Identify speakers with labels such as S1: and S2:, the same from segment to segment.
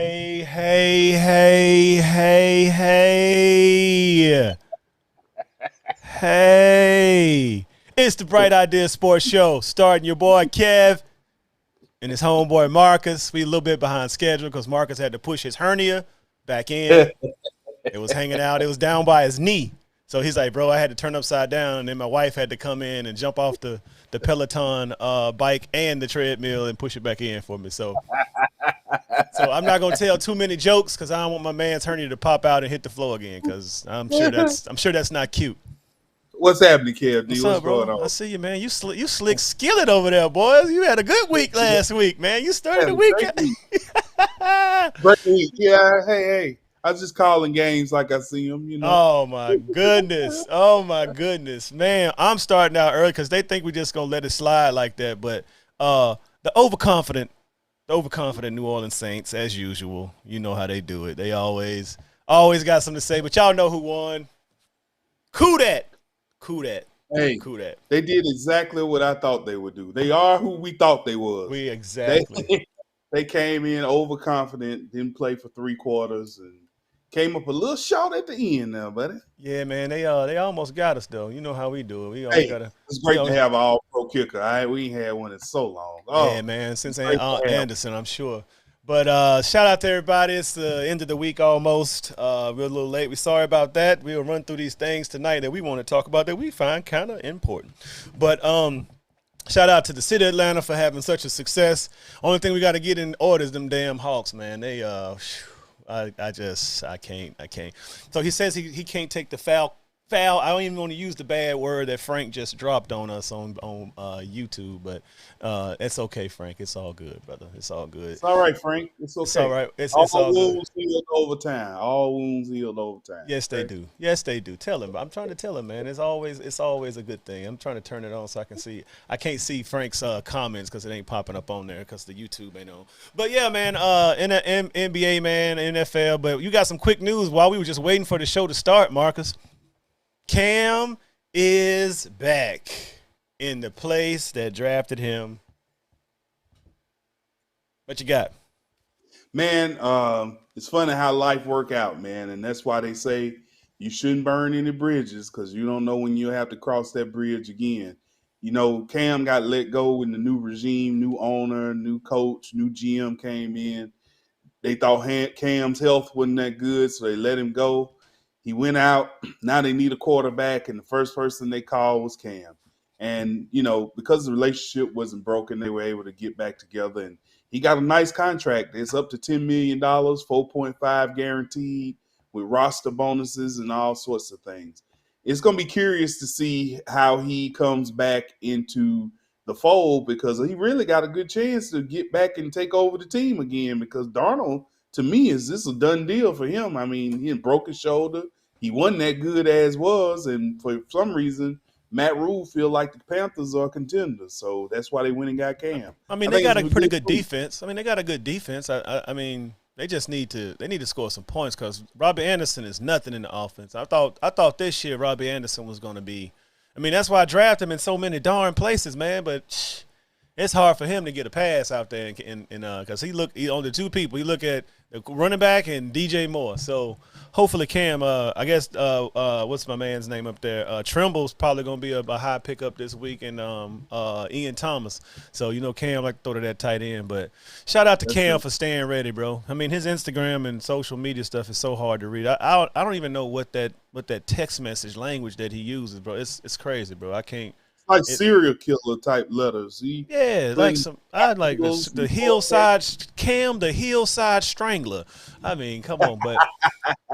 S1: Hey, hey, hey, hey, hey. Hey. It's the Bright Idea Sports Show, starting your boy Kev and his homeboy Marcus. We a little bit behind schedule because Marcus had to push his hernia back in. It was hanging out. It was down by his knee. So he's like, bro, I had to turn upside down. And then my wife had to come in and jump off the Peloton bike and the treadmill and push it back in for me. So I'm not gonna tell too many jokes because I don't want my man's hernia to pop out and hit the floor again because I'm sure that's not cute.
S2: What's happening, Kev D?
S1: What's
S2: What's
S1: up,
S2: going
S1: bro? I
S2: on?
S1: see you, man. You slick skillet over there, boys. You had a good week last week, man. You started
S2: Having
S1: the
S2: a
S1: week.
S2: great week. Great week. Yeah. Hey. I was just calling games like I see them.
S1: Oh my goodness. Oh my goodness. Man, I'm starting out early because they think we just gonna let it slide like that. But the overconfident New Orleans Saints, as usual, you know how they do it. They always got something to say, but y'all know who won. Coup that. Coup that.
S2: Hey,
S1: Coup that.
S2: they did exactly what I thought they would do. They are who we thought they was.
S1: We
S2: They
S1: exactly.
S2: they came in overconfident, didn't play for 3 quarters, and came up a little short at the end now, buddy.
S1: Yeah, man, they almost got us though. You know how we do it. We always
S2: Hey,
S1: gotta
S2: it's
S1: we
S2: great to
S1: always,
S2: have an all pro kicker. We ain't had one in so long.
S1: yeah,
S2: Oh,
S1: man, since
S2: it's great to have.
S1: Anderson, I'm sure. But shout out to everybody. It's the end of the week almost. We're a little late. We're sorry about that. We'll run through these things tonight that we want to talk about that we find kind of important. But shout out to the city of Atlanta for having such a success. Only thing we got to get in order is them damn Hawks, man. They I can't. So he says he can't take the foul. I don't even want to use the bad word that Frank just dropped on us on YouTube, but it's okay, Frank. It's all good, brother. It's all good.
S2: It's all right, Frank. It's
S1: It's all
S2: okay.
S1: right. It's
S2: All
S1: all good.
S2: wounds healed over time. All wounds healed over time.
S1: Yes, they
S2: Okay.
S1: do. Yes, they do. Tell him. I'm trying to tell him, man. It's always a good thing. I'm trying to turn it on so I can see. I can't see Frank's comments because it ain't popping up on there because the YouTube ain't on. But yeah, man. NBA, man, NFL. But you got some quick news while we were just waiting for the show to start, Marcus. Cam is back in the place that drafted him. What you got?
S2: Man, it's funny how life work out, man, and that's why they say you shouldn't burn any bridges because you don't know when you'll have to cross that bridge again. Cam got let go in the new regime, new owner, new coach, new GM came in. They thought Cam's health wasn't that good, so they let him go. He went out. Now they need a quarterback, and the first person they called was Cam. And because the relationship wasn't broken, they were able to get back together. And he got a nice contract. It's up to $10 million, 4.5 guaranteed, with roster bonuses and all sorts of things. It's going to be curious to see how he comes back into the fold because he really got a good chance to get back and take over the team again because Darnold, to me, is this a done deal for him. I mean, he broke his shoulder. He wasn't that good as was, and for some reason, Matt Rule feel like the Panthers are contenders, so that's why they went and got Cam.
S1: I mean,
S2: I
S1: they
S2: think
S1: got
S2: it's
S1: a
S2: a
S1: pretty
S2: good
S1: good
S2: move.
S1: defense. I mean, they got a good defense. I mean, they need to score some points because Robbie Anderson is nothing in the offense. I thought this year Robbie Anderson was going to be. I mean, that's why I drafted him in so many darn places, man. But it's hard for him to get a pass out there, because he only two people. He look at the running back and DJ Moore. So hopefully Cam, I guess what's my man's name up there? Trimble's probably gonna be a high pickup this week, and Ian Thomas. So Cam like to throw to that tight end. But shout out to
S2: That's
S1: Cam
S2: true.
S1: for staying ready, bro. I mean his Instagram and social media stuff is so hard to read. I don't even know what that text message language that he uses, bro. It's crazy, bro. I can't.
S2: It's like
S1: It,
S2: serial killer type letters. He
S1: yeah, like
S2: putting
S1: I like
S2: capitals
S1: the
S2: and all that.
S1: hillside Cam, the hillside strangler. I mean, come on, but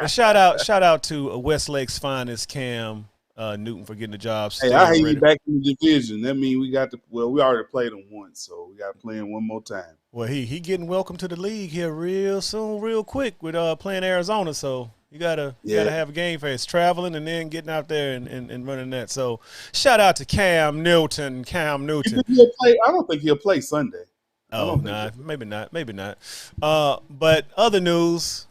S1: shout out to Westlake's finest Cam Newton for getting the job,
S2: Hey, I
S1: staying
S2: hate you
S1: ready.
S2: back in the division. That means we already played them once, so we got to play them one more time.
S1: Well, he getting welcome to the league here real soon, real quick with playing Arizona. So you gotta
S2: Yeah.
S1: have a game face, traveling and then getting out there and running that. So shout out to Cam Newton, Cam
S2: You
S1: Newton.
S2: think he'll play? I don't think he'll play Sunday. I
S1: Oh,
S2: don't think
S1: nah,
S2: he'll.
S1: maybe not, maybe not. But other news,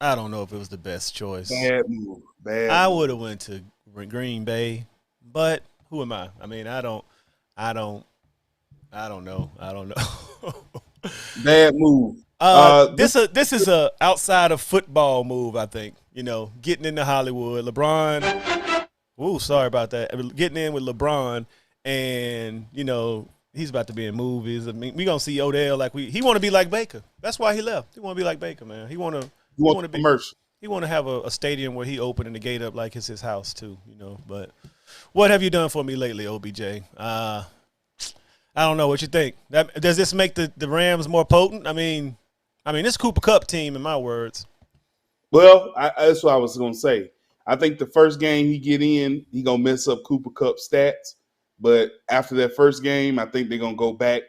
S1: I don't know if it was the best choice.
S2: Bad move. Bad
S1: I would
S2: move.
S1: have went to Green Bay, but who am I? I mean, I don't know. I don't know.
S2: Bad move.
S1: This is a outside of football move, I think. You know, getting into Hollywood, LeBron. Ooh, sorry about that. Getting in with LeBron, and you know he's about to be in movies. I mean, we gonna see Odell like he want to be like Baker. That's why he left. He want to be like Baker, man. He want to be
S2: commercial.
S1: He want to have a stadium where he opening the gate up like it's his house too. You know, but what have you done for me lately, OBJ? I don't know what you think. Does this make the Rams more potent? I mean, this Cooper Kupp team, in my words.
S2: Well, that's what I was going to say. I think the first game he get in, he going to mess up Cooper Kupp's stats. But after that first game, I think they're going to go back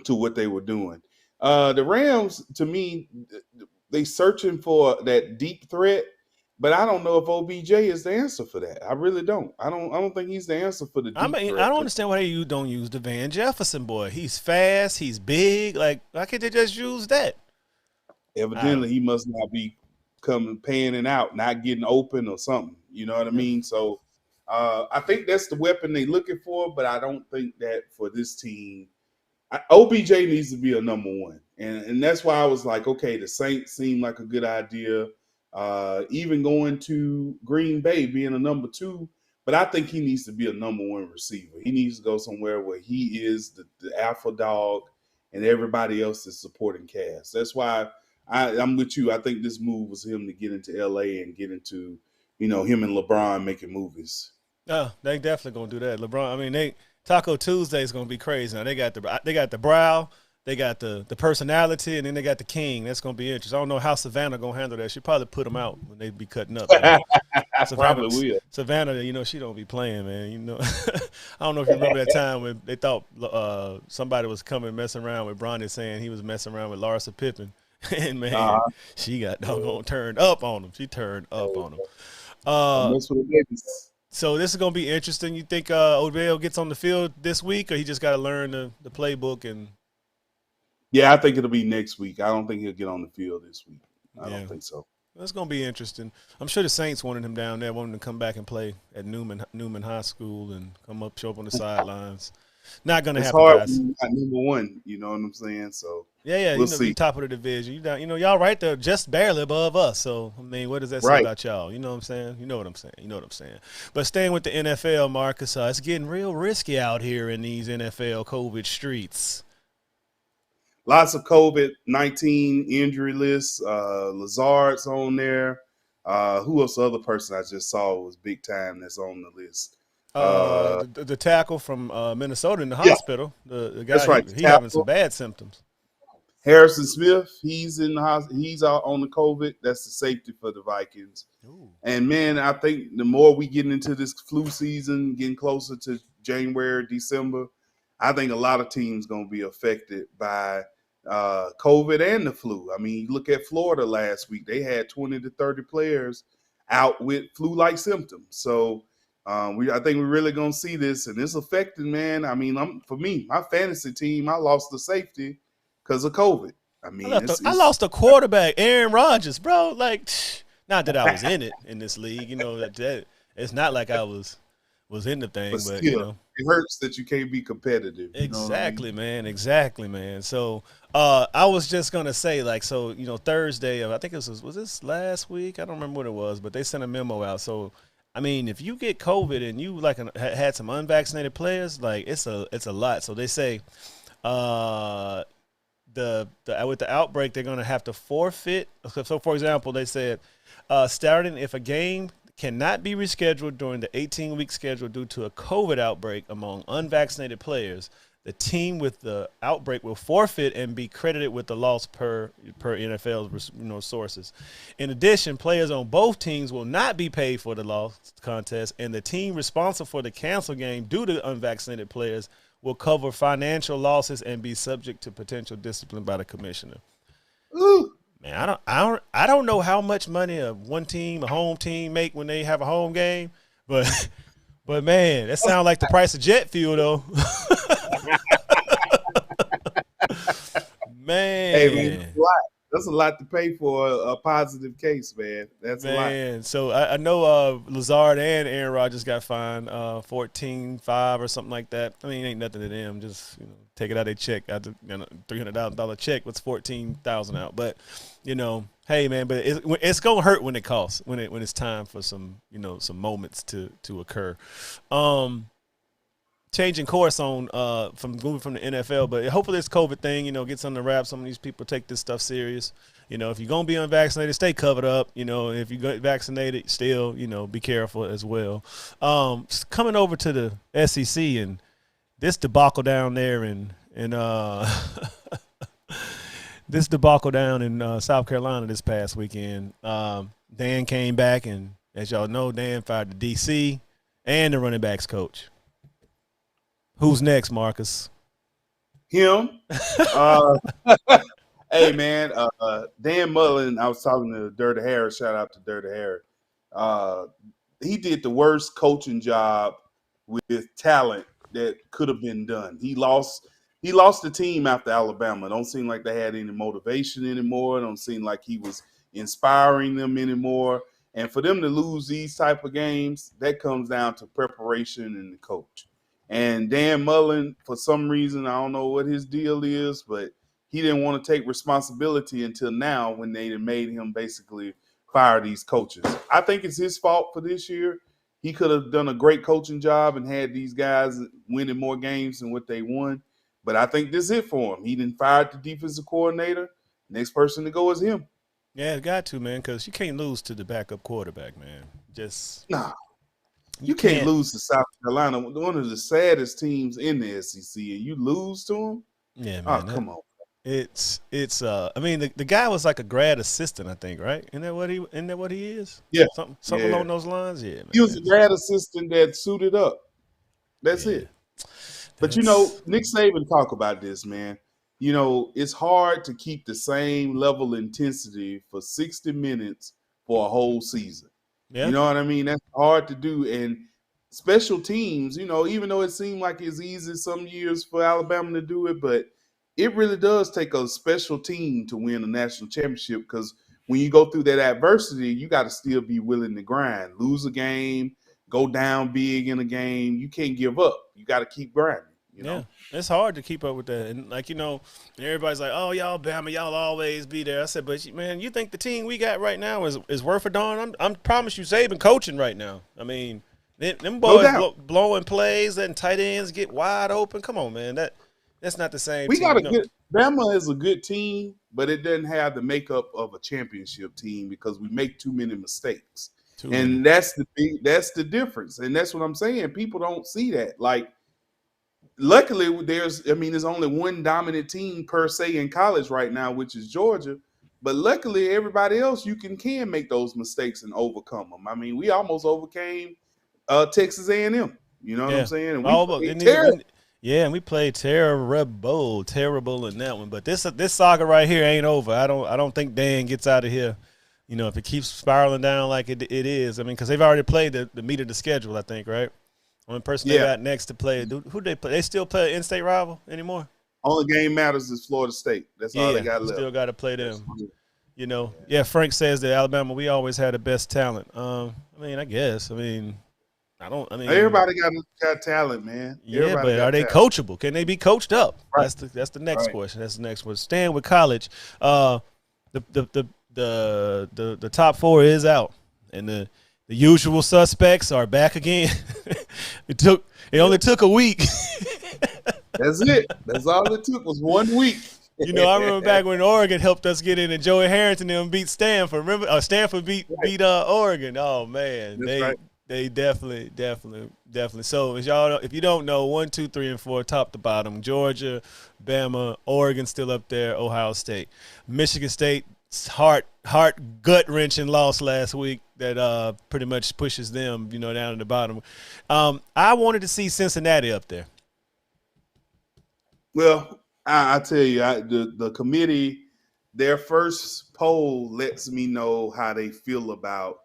S2: to what they were doing. The Rams, to me, they searching for that deep threat. But I don't know if OBJ is the answer for that. I really don't. I don't think he's the answer for the deep threat.
S1: I don't understand why you don't use the Van Jefferson boy. He's fast. He's big. Like, why can't they just use that?
S2: Evidently, he must not be coming panning out, not getting open or something. You know what I mean? So I think that's the weapon they're looking for, but I don't think that for this team. OBJ needs to be a number one. And that's why I was like, okay, the Saints seem like a good idea. Even going to Green Bay, being a number two. But I think he needs to be a number one receiver. He needs to go somewhere where he is the alpha dog and everybody else is supporting cast. That's why I'm with you. I think this move was him to get into LA and get into, him and LeBron making movies.
S1: Oh, they definitely gonna do that. LeBron. I mean, Taco Tuesday is gonna be crazy. Now they got the brow, they got the personality, and then they got the king. That's gonna be interesting. I don't know how Savannah gonna handle that. She probably put them out when they be cutting up.
S2: Probably will.
S1: Savannah, she don't be playing, man. I don't know if you remember that time when they thought somebody was coming messing around with Bronny, saying he was messing around with Larsa Pippen. And man, she got doggone turned up on him. She turned up on him. So this is gonna be interesting. You think Odell gets on the field this week, or he just got to learn the playbook? And
S2: yeah, I think it'll be next week. I don't think he'll get on the field this week. I don't think so.
S1: That's gonna be interesting. I'm sure the Saints wanted him down there, wanted him to come back and play at Newman High School and show up on the sidelines. Not gonna happen,
S2: hard
S1: guys.
S2: Number one, you know what I'm saying? So
S1: we'll see. Top of the division. Y'all right there, just barely above us. So I mean, what does that say about y'all? You know what I'm saying? You know what I'm saying. But staying with the NFL, Marcus, it's getting real risky out here in these NFL COVID streets.
S2: Lots of COVID-19 injury lists. Lazard's on there. Who else? The other person I just saw was big time that's on the list.
S1: The tackle from Minnesota in the hospital. The guy,
S2: that's right.
S1: He having some bad symptoms.
S2: Harrison Smith, he's in the hospital. He's out on the COVID. That's the safety for the Vikings. Ooh. And man, I think the more we get into this flu season, getting closer to January, December, I think a lot of teams going to be affected by COVID and the flu. I mean, look at Florida last week. They had 20 to 30 players out with flu-like symptoms. So I think we're really going to see this, and it's affecting, man. I mean, for me, my fantasy team, I lost the safety because of COVID. I mean,
S1: I lost a quarterback, Aaron Rodgers, bro. Like, not that I was in it in this league, that it's not like I was in the thing, but still,
S2: it hurts that you can't be competitive.
S1: Exactly, man. Exactly, man. So I was just gonna say, Thursday, I think was this last week? I don't remember what it was, but they sent a memo out. So I mean, if you get COVID and you had some unvaccinated players, it's a lot. So they say with the outbreak, they're gonna have to forfeit. So for example, they said starting if a game cannot be rescheduled during the 18-week schedule due to a COVID outbreak among unvaccinated players, the team with the outbreak will forfeit and be credited with the loss per NFL's sources. In addition, players on both teams will not be paid for the loss contest, and the team responsible for the canceled game due to unvaccinated players will cover financial losses and be subject to potential discipline by the commissioner.
S2: Ooh.
S1: Man, I don't know how much money a home team make when they have a home game, but man, that sounds like the price of jet fuel though. Man,
S2: hey, man, That's a lot to pay for a positive case, man. That's a lot.
S1: Man, so I know Lazard and Aaron Rodgers got fined 14.5 or something like that. I mean, it ain't nothing to them. Just take it out of their check. Out the $300,000 check, what's 14,000 out? But hey man, but it's gonna hurt when it costs when it's time for some some moments to occur. Changing course on from moving from the NFL, but hopefully this COVID thing, gets under wraps. Some of these people take this stuff serious. If you're gonna be unvaccinated, stay covered up. If you get vaccinated, still, be careful as well. Coming over to the SEC and this debacle down there in this debacle down in South Carolina this past weekend. Dan came back, and as y'all know, Dan fired the DC and the running backs coach. Who's next, Marcus?
S2: Him. Hey, man. Dan Mullen, I was talking to Dirty Harris. Shout out to Dirty Harris. He did the worst coaching job with talent that could have been done. He lost the team after Alabama. Don't seem like they had any motivation anymore. Don't seem like he was inspiring them anymore. And for them to lose these type of games, that comes down to preparation and the coach. And Dan Mullen, for some reason, I don't know what his deal is, but he didn't want to take responsibility until now when they made him basically fire these coaches. I think it's his fault for this year. He could have done a great coaching job and had these guys winning more games than what they won. But I think this is it for him. He didn't fire the defensive coordinator. Next person to go is him.
S1: Yeah, it got to, man, because you can't lose to the backup quarterback, man. Just
S2: nah. You can't lose to South Carolina, one of the saddest teams in the SEC, and you lose to them?
S1: Yeah, man.
S2: Oh, come on.
S1: It's I mean, the guy was like a grad assistant, I think, right? Isn't that what he is?
S2: Yeah.
S1: Something along those lines? Yeah, man.
S2: He was a grad assistant that suited up. That's it. But Nick Saban talk about this, man. It's hard to keep the same level of intensity for 60 minutes for a whole season. Yeah. You know what I mean? That's hard to do. And special teams, even though it seemed like it's easy some years for Alabama to do it, but it really does take a special team to win a national championship, because when you go through that adversity, you got to still be willing to grind. Lose a game, go down big in a game. You can't give up. You got to keep grinding.
S1: Yeah, it's hard to keep up with that. And, everybody's like, oh, y'all Bama, y'all always be there. I said, but, man, you think the team we got right now is worth a darn? I'm promise you Saban coaching right now. I mean, them boys blowing plays, letting tight ends get wide open. Come on, man. That's not the same
S2: we
S1: team.
S2: Got Bama is a good team, but it doesn't have the makeup of a championship team because we make too many mistakes. That's the difference. And that's what I'm saying. People don't see that. Luckily, there's only one dominant team per se in college right now, which is Georgia. But luckily, everybody else, you can make those mistakes and overcome them. I mean, we almost overcame Texas A&M. You know what I'm saying?
S1: And we played terrible in that one. But this saga right here ain't over. I don't think Dan gets out of here. If it keeps spiraling down like it is. I mean, because they've already played the meat of the schedule, I think, right? Only person they got next to play, who they play? They still play an in-state rival anymore?
S2: Only game matters is Florida State. That's all they got left.
S1: Still got to play them. Frank says that Alabama, we always had the best talent. I guess.
S2: Everybody got talent, man.
S1: Yeah, but are they coachable? Can they be coached up? Right. That's the next question. That's the next one. Staying with college, the top four is out, and the usual suspects are back again. It only took a week.
S2: That's it. That's all it took was 1 week.
S1: I remember back when Oregon helped us get in, and Joey Harrington and them beat Stanford. Remember, Stanford beat Oregon. Oh man, they definitely. So if you don't know, 1, 2, 3, and 4, top to bottom, Georgia, Bama, Oregon still up there, Ohio State, Michigan State. Heart gut wrenching loss last week that pretty much pushes them, down to the bottom. I wanted to see Cincinnati up there.
S2: Well, I tell you, the committee, their first poll lets me know how they feel about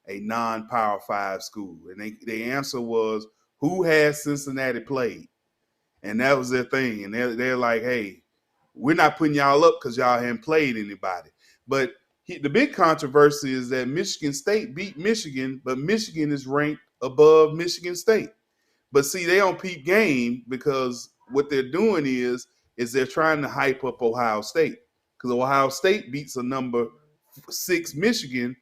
S2: a non-Power 5 school, and the answer was, who has Cincinnati played? And that was their thing, and they're like, hey, we're not putting y'all up because y'all haven't played anybody. But the big controversy is that Michigan State beat Michigan, but Michigan is ranked above Michigan State. But see, they don't peep game because what they're doing is they're trying to hype up Ohio State because Ohio State beats a number 6 Michigan.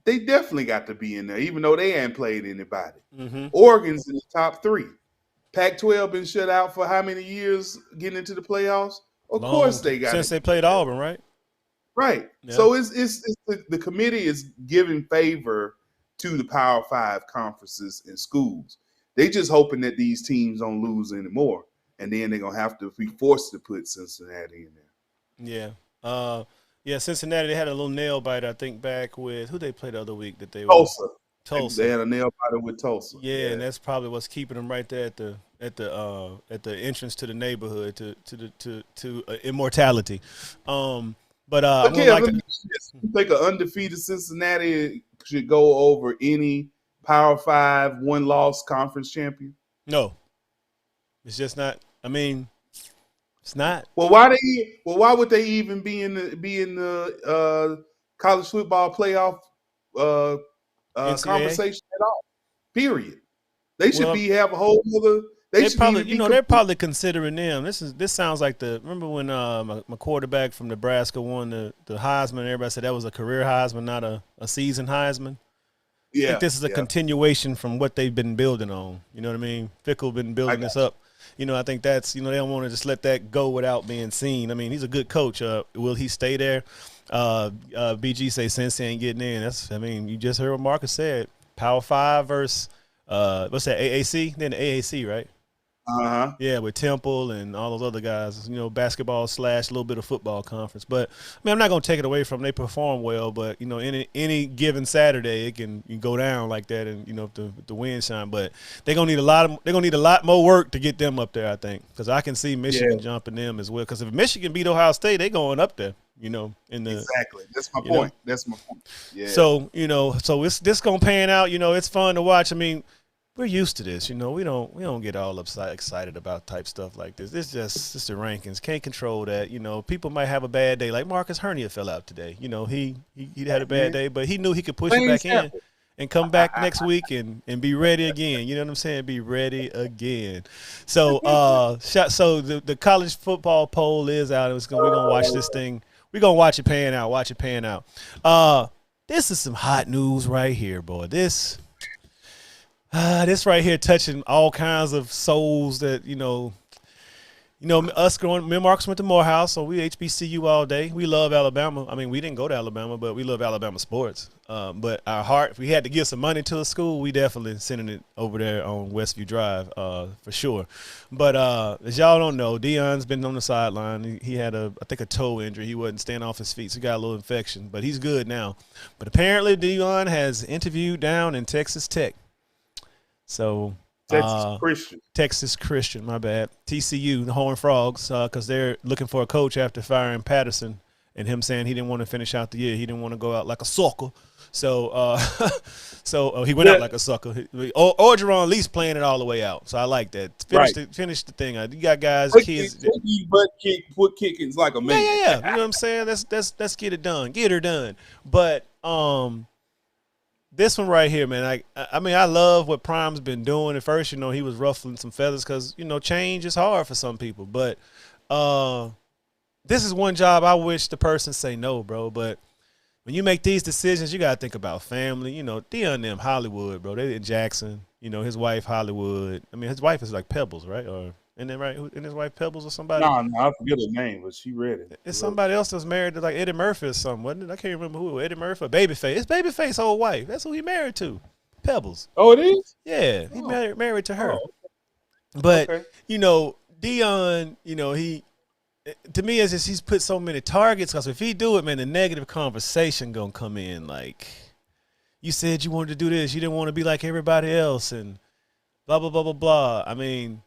S2: They definitely got to be in there, even though they ain't played anybody.
S1: Mm-hmm.
S2: Oregon's in the top 3. Pac-12 been shut out for how many years getting into the playoffs? Of course they got
S1: since they played Auburn, right?
S2: Right. Yeah. So it's the committee is giving favor to the Power 5 conferences and schools. They just hoping that these teams don't lose anymore, and then they're gonna have to be forced to put Cincinnati in there.
S1: Yeah. Yeah. Cincinnati, they had a little nail biter, I think, back with who they played the other week that they
S2: Tulsa.
S1: were Tulsa.
S2: They had a nail biter with Tulsa.
S1: Yeah, and that's probably what's keeping them right there at the entrance to the neighborhood to immortality. But
S2: okay, you think an undefeated Cincinnati should go over any Power 5 one-loss conference champion?
S1: No, it's just not. I mean, it's not.
S2: Well, why would they even be in the college football playoff conversation at all? Period. They should have a whole other.
S1: They're probably considering them. This sounds like remember when my quarterback from Nebraska won the Heisman, and everybody said that was a career Heisman, not a season Heisman. Yeah, I think this is a continuation from what they've been building on. You know what I mean? Fickle been building this up. I think that's, they don't want to just let that go without being seen. I mean, he's a good coach. Will he stay there? BG say Cincy ain't getting in. You just heard what Marcus said. Power 5 versus what's that, AAC? Then the AAC, right?
S2: Uh-huh.
S1: Yeah, with Temple and all those other guys, basketball / a little bit of football conference. But I'm not going to take it away from them. They perform well, but any given Saturday it can go down like that, and if the wind shine. But they're gonna need a lot more work to get them up there, I think, because I can see Michigan jumping them as well. Because if Michigan beat Ohio State, they going up there.
S2: Exactly. That's my point. That's my point. Yeah.
S1: So so it's this gonna pan out. It's fun to watch. I mean, we're used to this, we don't get all excited about type stuff like this. It's just the rankings. Can't control that. People might have a bad day. Like Marcus Hernia fell out today. He had a bad day, but he knew he could push it back in and come back next week and be ready again. You know what I'm saying? Be ready again. So so the college football poll is out. We're gonna watch this thing. We're gonna watch it pan out. Watch it pan out. This is some hot news right here, boy. This right here touching all kinds of souls that, us growing, me and Marcus went to Morehouse, so we HBCU all day. We love Alabama. I mean, we didn't go to Alabama, but we love Alabama sports. But our heart, if we had to give some money to a school, we definitely sending it over there on Westview Drive, for sure. But as y'all don't know, Deion's been on the sideline. He had I think a toe injury. He wasn't staying off his feet, so he got a little infection. But he's good now. But apparently Deion has interviewed down in Texas Tech. So Texas Christian, my bad. TCU, the Horned Frogs, because they're looking for a coach after firing Patterson and him saying he didn't want to finish out the year. He didn't want to go out like a sucker. So he went out like a sucker. Orgeron at least playing it all the way out. So I like that. Finish the thing. You got guys, kids.
S2: Put kickings like a man.
S1: Yeah. You know what I'm saying? Let's get it done. Get her done. But this one right here, man, I mean, I love what Prime's been doing. At first, he was ruffling some feathers because, change is hard for some people. But this is one job I wish the person say no, bro. But when you make these decisions, you got to think about family. Deion them, Hollywood, bro. They in Jackson. His wife, Hollywood. I mean, his wife is like Pebbles, right? Or isn't that right? Isn't his wife Pebbles or somebody?
S2: No, I forget her name, but she read it.
S1: It's somebody else that's married to like Eddie Murphy or something, wasn't it? I can't remember who. Eddie Murphy or Babyface. It's Babyface's old wife. That's who he married to. Pebbles.
S2: Oh, it is?
S1: Yeah, he married to her. But, Deion, he to me, it's just he's put so many targets because if he do it, man, the negative conversation going to come in like, you said you wanted to do this. You didn't want to be like everybody else and blah, blah, blah, blah, blah. I mean,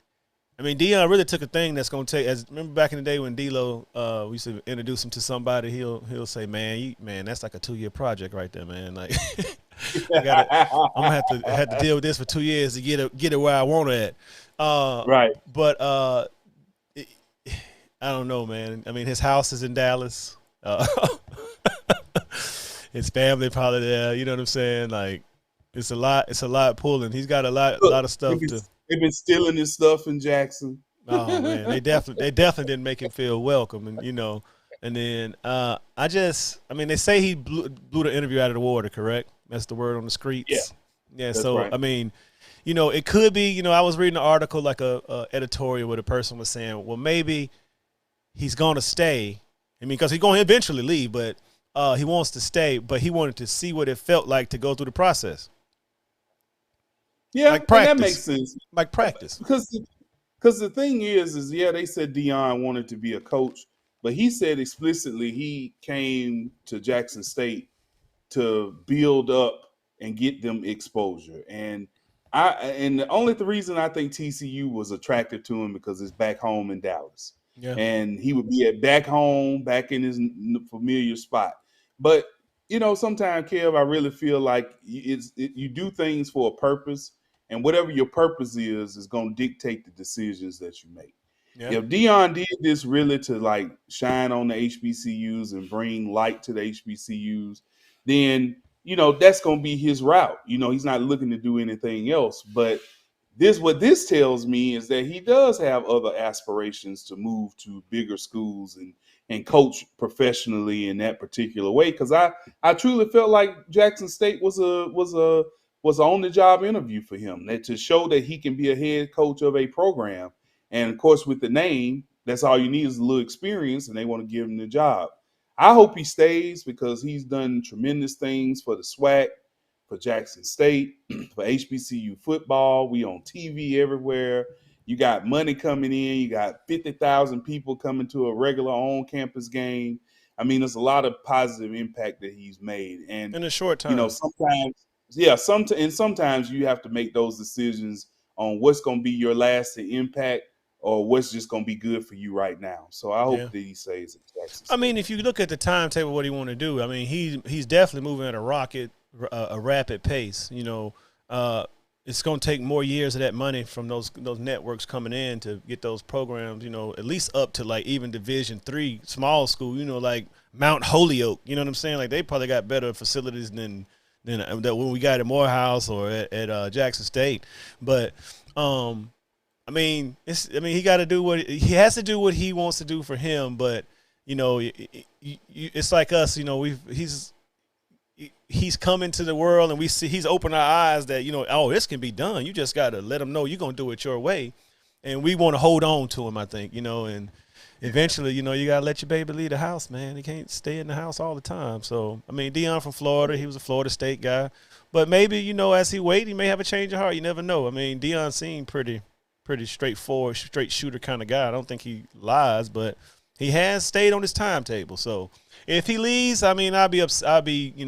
S1: Deion really took a thing that's going to take. Remember back in the day when D-Lo, we used to introduce him to somebody, he'll say, man, that's like a 2-year project right there, man. Like, I'm gonna have to deal with this for 2 years to get it where I want it at.
S2: Right.
S1: But I don't know, man. I mean, his house is in Dallas. his family probably there. You know what I'm saying? Like it's a lot. It's a lot pulling. He's got a
S2: Look,
S1: lot of stuff to.
S2: they've been stealing his stuff in Jackson.
S1: Oh man, they definitely didn't make him feel welcome, and and then I mean, they say he blew the interview out of the water. Correct? That's the word on the
S2: Yeah,
S1: streets. Yeah.
S2: that's
S1: So
S2: right.
S1: I mean, it could be. I was reading an article like a editorial where the person was saying, well, maybe he's going to stay. I mean, because he's going to eventually leave, but he wants to stay, but he wanted to see what it felt like to go through the process,
S2: Yeah,
S1: like
S2: and that makes
S1: practice,
S2: sense
S1: like practice.
S2: because the thing is yeah, they said Dion wanted to be a coach, but he said explicitly he came to Jackson State to build up and get them exposure. And the only reason I think TCU was attracted to him because it's back home in Dallas,
S1: Yeah.
S2: and he would be at back home, back in his familiar spot. But sometimes, Kev, I really feel like you do things for a purpose, and whatever your purpose is going to dictate the decisions that you make.
S1: Yeah.
S2: If Dion did this really to like shine on the HBCUs and bring light to the HBCUs, then that's going to be his route. He's not looking to do anything else. But what this tells me is that he does have other aspirations to move to bigger schools and coach professionally in that particular way. Because I truly felt like Jackson State was a on the job interview for him, that to show that he can be a head coach of a program. And of course, with the name, that's all you need is a little experience, and they want to give him the job. I hope he stays because he's done tremendous things for the SWAC, for Jackson State, for HBCU football. We on TV everywhere. You got money coming in. You got 50,000 people coming to a regular on-campus game. I mean, there's a lot of positive impact that he's made. And
S1: In a short time.
S2: sometimes you have to make those decisions on what's going to be your lasting impact or what's just going to be good for you right now. So I hope
S1: Yeah.
S2: that he stays at Jackson
S1: I
S2: State.
S1: mean, if you look at the timetable, what he want to do, I mean, he's definitely moving at a rapid pace. It's going to take more years of that money from those networks coming in to get those programs, at least up to like even Division III small school, like Mount Holyoke. You know what I'm saying? Like they probably got better facilities than that when we got at Morehouse or at Jackson State. But I mean, he got to do he has to do what he wants to do for him. But it's like us. He's come into the world, and we see he's opened our eyes that this can be done. You just got to let him know you're gonna do it your way, and we want to hold on to him. I think and eventually, you got to let your baby leave the house, man. He can't stay in the house all the time. So I mean, Dion from Florida, he was a Florida State guy, but maybe as he waits, he may have a change of heart. You never know. I mean, Dion seemed pretty straightforward, straight shooter kind of guy. I don't think he lies, but he has stayed on his timetable. So if he leaves, I mean, I'll be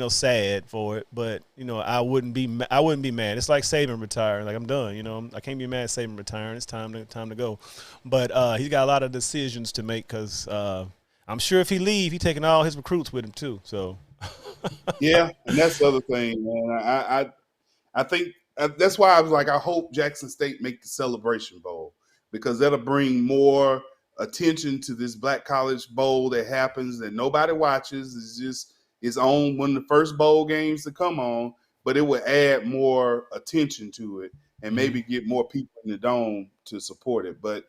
S1: sad for it, but I wouldn't be mad. It's like Saban retiring. Like I'm done. I can't be mad at Saban retiring. It's time to go. But he's got a lot of decisions to make because I'm sure if he leave, he's taking all his recruits with him too. So
S2: Yeah, and that's the other thing, man. I think that's why I was like, I hope Jackson State make the Celebration Bowl because that'll bring more attention to this Black College Bowl that happens that nobody watches. It's on one of the first bowl games to come on, but it will add more attention to it and maybe get more people in the dome to support it. But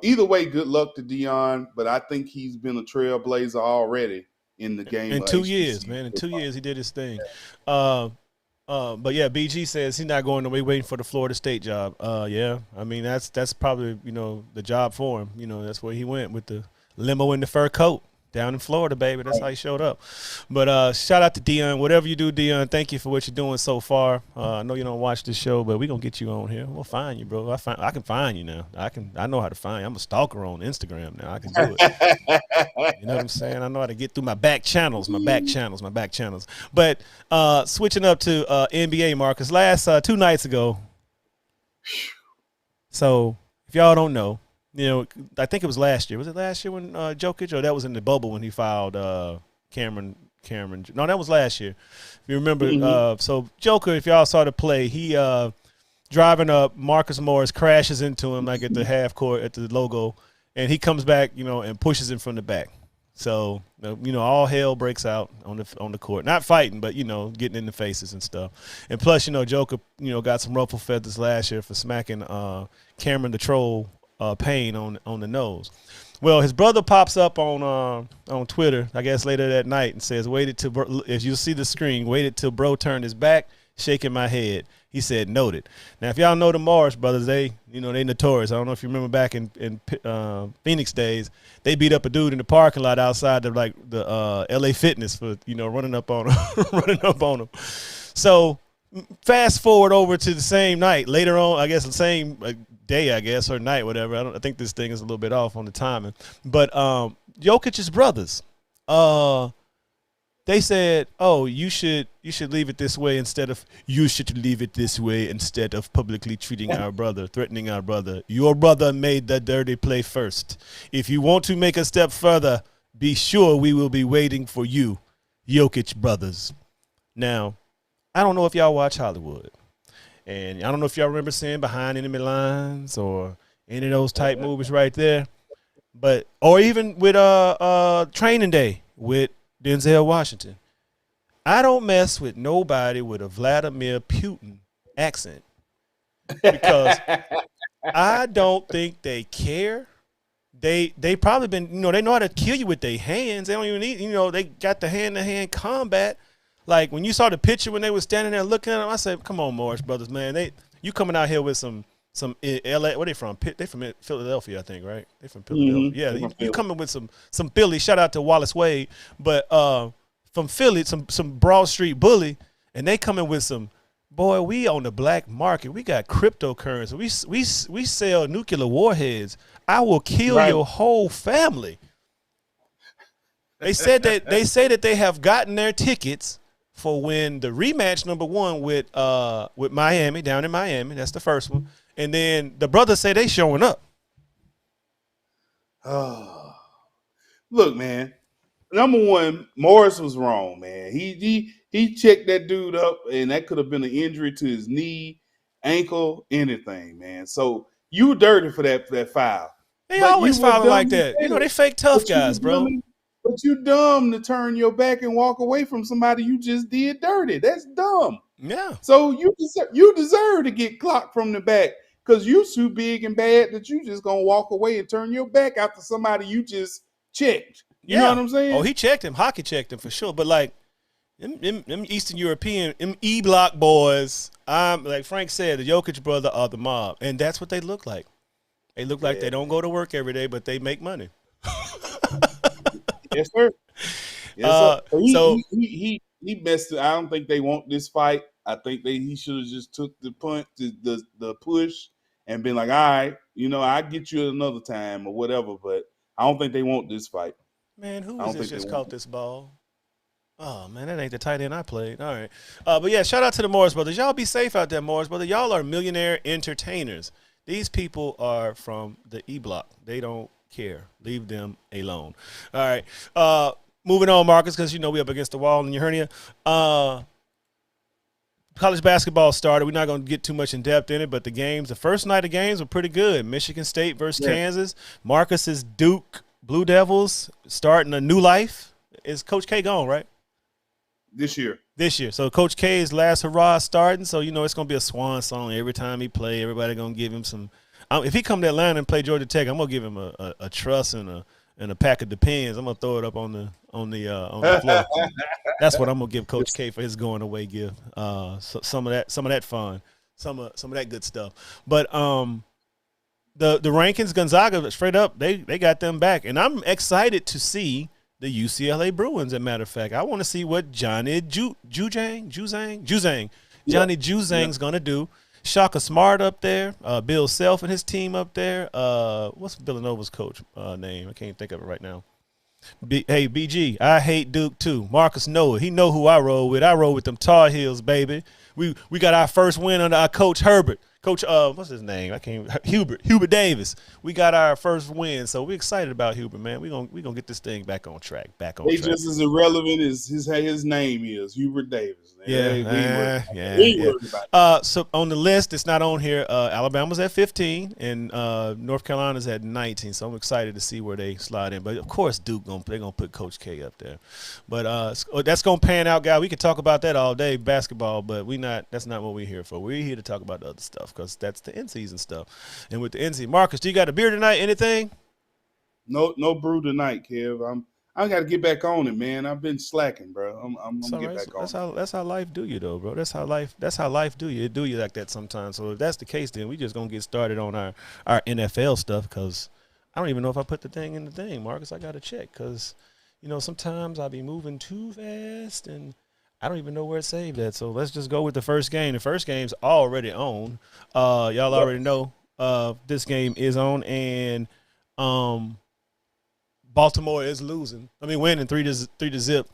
S2: either way, good luck to Dion. But I think he's been a trailblazer already in the game.
S1: In 2 years, man. In 2 years, he did his thing. But yeah, BG says he's not going away waiting for the Florida State job. Yeah, I mean that's probably the job for him. That's where he went with the limo and the fur coat down in Florida, baby. That's how he showed up. But shout out to Dion. Whatever you do, Dion, thank you for what you're doing so far. I know you don't watch this show, but we're gonna get you on here. We'll find you, bro. I can find you now. I know how to find you. I'm a stalker on Instagram now. I can do it. You know what I'm saying? I know how to get through my back channels. But switching up to NBA, Marcus, last 2 nights ago. So if y'all don't know, I think it was last year. Was it last year when Jokic, or that was in the bubble when he fouled Cameron? No, that was last year. If you remember, so Joker, if y'all saw the play, he driving up, Marcus Morris crashes into him like at the half court at the logo, and he comes back, and pushes him from the back. So all hell breaks out on the court. Not fighting, but getting in the faces and stuff. And plus, Joker, got some ruffle feathers last year for smacking Cameron the Troll Payne on the nose. Well, his brother pops up on Twitter, I guess later that night, and says, "Waited till as you see the screen, waited till bro turned his back, shaking my head." He said, "Noted." Now, if y'all know the Morris brothers, they notorious. I don't know if you remember back in Phoenix days, they beat up a dude in the parking lot outside of the LA Fitness for running up on him. So fast forward over to the same night later on, I guess the same day, I guess, or night, whatever. I think this thing is a little bit off on the timing, but Jokic's brothers, they said, "Oh, you should leave it this way instead of publicly treating our brother, threatening our brother. Your brother made the dirty play first. If you want to make a step further, be sure we will be waiting for you, Jokic brothers." Now, I don't know if y'all watch Hollywood, and I don't know if y'all remember seeing Behind Enemy Lines or any of those type movies right there, but or even with Training Day with Denzel Washington. I don't mess with nobody with a Vladimir Putin accent because I don't think they care. They probably been, they know how to kill you with their hands. They don't even need, they got the hand-to-hand combat. Like when you saw the picture when they were standing there looking at them, I said, "Come on, Morris brothers, man. You coming out here with some LA, where they from? They from Philadelphia, I think, right? They from Philadelphia. Yeah, you coming with some Philly. Shout out to Wallace Wade, but from Philly, some Broad Street bully, and they coming with some, boy, we on the black market. We got cryptocurrency. We sell nuclear warheads. I will kill your whole family." They say that they have gotten their tickets for when the rematch number 1 with Miami, down in Miami. That's the first one. And then the brothers say they showing up.
S2: Oh, look, man. Number one, Morris was wrong, man. He checked that dude up, and that could have been an injury to his knee, ankle, anything, man. So you were dirty for that foul.
S1: They always fouling like that. They fake tough guys, bro.
S2: But you dumb to turn your back and walk away from somebody you just did dirty. That's dumb.
S1: Yeah.
S2: So you deserve to get clocked from the back because you too big and bad that you just gonna walk away and turn your back after somebody you just checked. You know what I'm saying?
S1: Oh, he checked him. Hockey checked him for sure. But like them Eastern European, them E-block boys, like Frank said, the Jokic brother are the mob, and that's what they look like. They look like they don't go to work every day, but they make money.
S2: Yes, sir. Yes, sir. He messed it. I don't think they want this fight. I think he should have just took the punt, the push, and been like, "All right, I get you another time or whatever." But I don't think they want this fight.
S1: Man, who was this just caught this ball? Oh man, that ain't the tight end I played. All right, but yeah, shout out to the Morris brothers. Y'all be safe out there, Morris brothers. Y'all are millionaire entertainers. These people are from the E-block. They don't care. Leave them alone. All right. Moving on, Marcus, because we up against the wall in your hernia. College basketball started. We're not going to get too much in depth in it, but the first night of games were pretty good. Michigan State versus Kansas. Marcus's Duke Blue Devils starting a new life. Is Coach K gone, right?
S2: This year.
S1: So Coach K's last hurrah starting. So, it's going to be a swan song every time he play. Everybody going to give him some. If he come to Atlanta and play Georgia Tech, I'm going to give him a truss and a pack of Depends. I'm going to throw it up on the floor. That's what I'm going to give Coach K for his going away gift. So some of that fun, some of that good stuff. But the rankings, Gonzaga, straight up, they got them back. And I'm excited to see the UCLA Bruins, as a matter of fact. I want to see what Johnny Juzang's going to do. Shaka Smart up there, Bill Self and his team up there. What's Villanova's coach name? I can't think of it right now. Hey, BG, I hate Duke too. Marcus Noah, he know who I roll with. I roll with them Tar Heels, baby. We got our first win under our coach Herbert. Coach, what's his name? I can't. Hubert Davis. We got our first win, so we're excited about Hubert, man. We gonna get this thing back on track.
S2: They just as irrelevant as his name is, Hubert Davis. Man. We ain't worried about it.
S1: So on the list, it's not on here. Alabama's at 15, and North Carolina's at 19. So I'm excited to see where they slide in. But of course, Duke they're gonna put Coach K up there. But that's gonna pan out, guy. We could talk about that all day, basketball, but that's not what we're here for. We're here to talk about the other stuff because that's the in-season stuff. And with the in-season, Marcus, do you got a beer tonight? Anything?
S2: No brew tonight, Kev. I got to get back on it, man. I've been slacking, bro. I'm gonna get back on.
S1: That's how life do you, though, bro. That's how life do you. It do you like that sometimes. So if that's the case, then we just gonna get started on our NFL stuff because I don't even know if I put the thing in the thing, Marcus. I gotta check because sometimes I be moving too fast and I don't even know where it's saved at. So let's just go with the first game. The first game's already on. Y'all already know this game is on, and Baltimore is losing. Winning 3-0.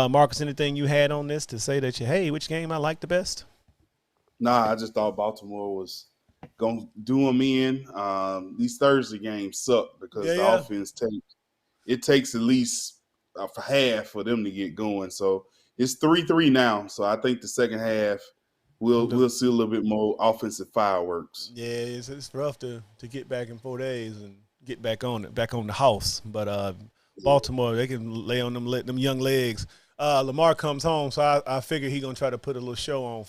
S1: Marcus, anything you had on this to say that which game I like the best?
S2: Nah, I just thought Baltimore was gonna do them in. These Thursday games suck because the offense takes at least for half for them to get going. So it's 3-3 now. So I think the second half we'll see a little bit more offensive fireworks.
S1: Yeah, it's rough to get back in 4 days and get back on the house. But Baltimore, they can lay on them young legs. Lamar comes home, so I figure he's gonna try to put a little show on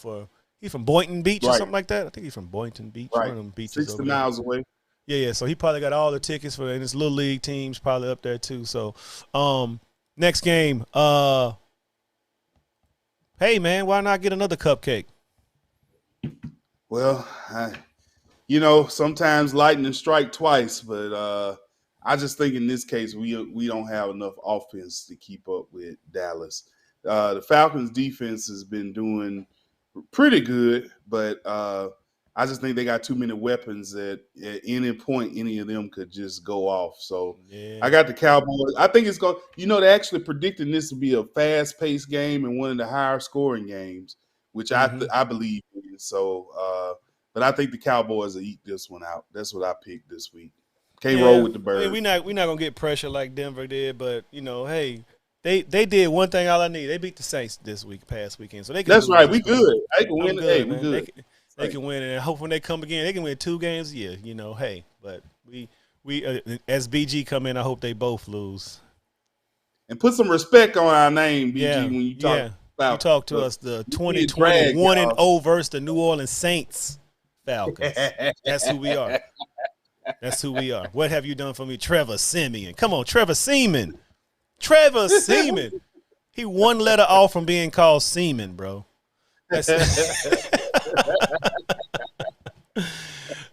S1: he's from Boynton Beach or something like that. I think he's from Boynton Beach,
S2: right.
S1: One of them beaches
S2: 60 miles away.
S1: Yeah. So he probably got all the tickets and his little league team's probably up there too. So next game, hey man, why not get another cupcake?
S2: Well, sometimes lightning strike twice, but I just think in this case we don't have enough offense to keep up with Dallas. The Falcons' defense has been doing pretty good, but I just think they got too many weapons that at any point any of them could just go off. So I got the Cowboys. I think it's going. They're actually predicting this to be a fast-paced game and one of the higher scoring games, which I believe in. So, but I think the Cowboys will eat this one out. That's what I picked this week. Can't roll with the Birds.
S1: We're not gonna get pressure like Denver did, but hey. They did one thing all I need. They beat the Saints past weekend. So they can
S2: That's right. We good. They can win.
S1: Hey, we good. They can win, and hope when they come again, they can win 2 games a year. But we as BG come in, I hope they both lose.
S2: And put some respect on our name, BG, when you talk about.
S1: You talk to us the 2020 1-0 versus the New Orleans Saints Falcons. That's who we are. That's who we are. What have you done for me, Trevor Siemian? Come on, Trevor Seaman. Trevor Seaman. He one letter off from being called Seaman, bro.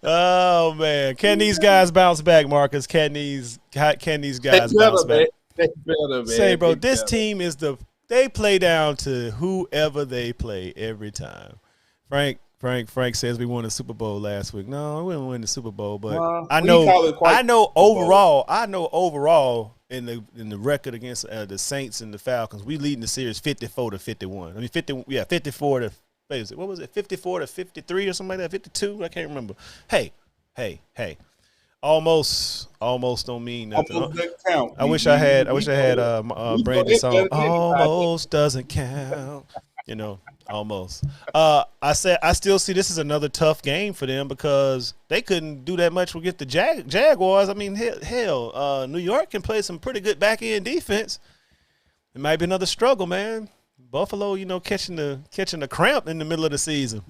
S1: Oh man, can these guys bounce back, Marcus? Can these guys bounce back?
S2: They better, man.
S1: Say, bro, this team is they play down to whoever they play every time. Frank says we won the Super Bowl last week. No, we didn't win the Super Bowl, but I know overall in the record against the Saints and the Falcons, we leading the series 54-51. 54 to what was it? 54 to 53 or something like that. 52, I can't remember. Hey. Almost don't mean nothing.
S2: Almost doesn't count.
S1: I wish I had Brandon song. Almost doesn't count. Almost. I still see this is another tough game for them because they couldn't do that much with the Jaguars. Hell, New York can play some pretty good back end defense. It might be another struggle, man. Buffalo, catching the cramp in the middle of the season.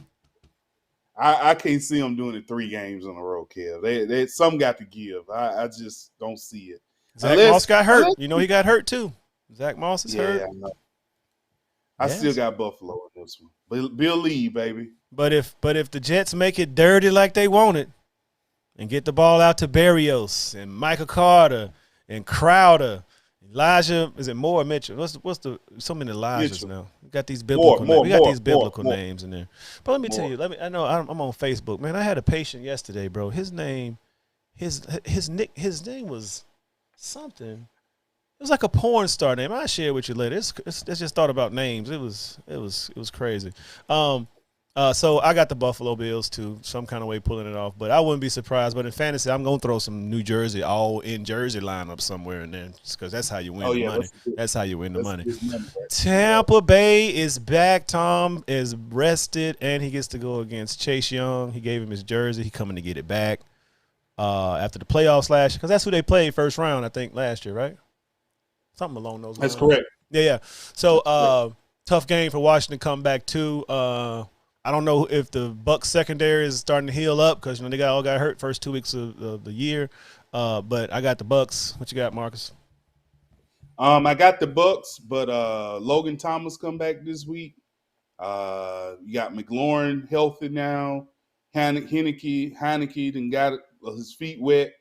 S2: I can't see them doing it 3 games in a row, Kev. They some got to give. I just don't see it.
S1: Zach Moss got hurt. He got hurt too. Zach Moss is hurt.
S2: I know. I still got Buffalo in this one. Bill Lee, baby. But
S1: if the Jets make it dirty like they want it and get the ball out to Berrios and Michael Carter and Crowder, Elijah, is it Moore or Mitchell? What's the so many Elijahs Mitchell. Now? We got these biblical names. We got these biblical names in there. But let me tell you, I know I'm on Facebook, man. I had a patient yesterday, bro. His name was something. It was like a porn star name. I'll share with you later. It's just thought about names. It was crazy. So I got the Buffalo Bills too, some kind of way pulling it off. But I wouldn't be surprised. But in fantasy, I'm gonna throw some New Jersey all in Jersey lineup somewhere in there, because that's how you win
S2: Oh
S1: the
S2: yeah,
S1: money. That's how you win the
S2: that's a
S1: money.
S2: good number right there. Yep.
S1: Tampa Bay is back. Tom is rested, and he gets to go against Chase Young. He gave him his jersey. He coming to get it back after the playoffs last year, because that's who they played first round, I think, last year, right? Something along those lines.
S2: That's correct.
S1: Yeah. So tough game for Washington to come back too. I don't know if the Bucks secondary is starting to heal up, because they all got hurt first 2 weeks of the year. But I got the Bucks. What you got, Marcus?
S2: I got the Bucks, but Logan Thomas come back this week. You got McLaurin healthy now. Heineke then got his feet wet.